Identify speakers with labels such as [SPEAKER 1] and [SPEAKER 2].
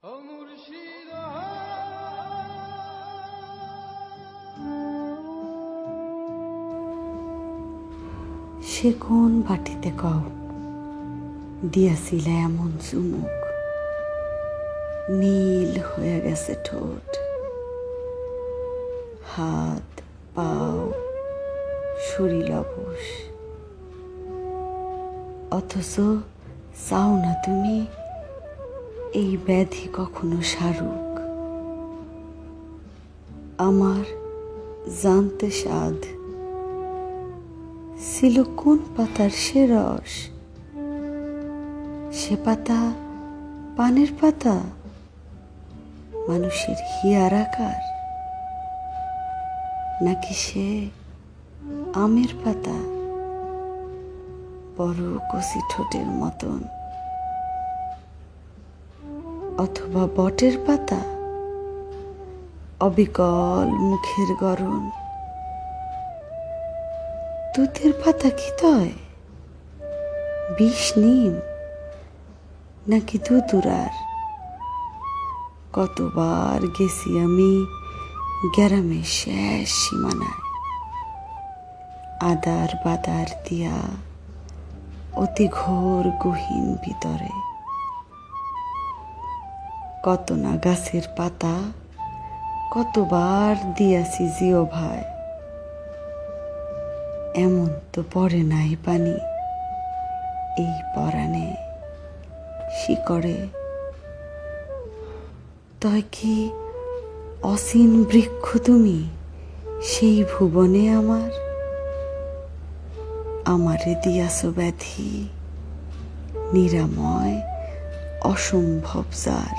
[SPEAKER 1] ও মুর্শিদ,
[SPEAKER 2] সে কোন বাটিতে কও দিয়াছিলে এমন চুমুক, নীল হয়ে গেছে ঠোঁট, হাত পাও শরীর অবশ। অথচ চাও না তুমি এই ব্যাধি কখনো সারুক। আমার জানতে সাধ ছিল কোন পাতার সে রস, সে পাতা পানের পাতা, মানুষের হিয়ার আকার, নাকি সে আমের পাতা, বড় কচি ঠোঁটের মতন, অথবা বটের পাতা, অবিকল মুখের গড়ন। তুতের পাতা কি তয়, বিষ নিম নাকি দুতুরার? কতবার গেছি আমি গ্রামের শেষ সীমানায়, আদার বাদার দিয়া অতি ঘোর গহীন ভিতরে। কত না গাছের পাতা কতবার দিয়াছি জিও ভাই, এমন তো পড়ে নাই পানি এই পরাণে শিকড়ে। তয় কি অসীন বৃক্ষ তুমি সেই ভুবনে আমারে দিয়াছ ব্যাধি, নিরাময় অসম্ভব যার।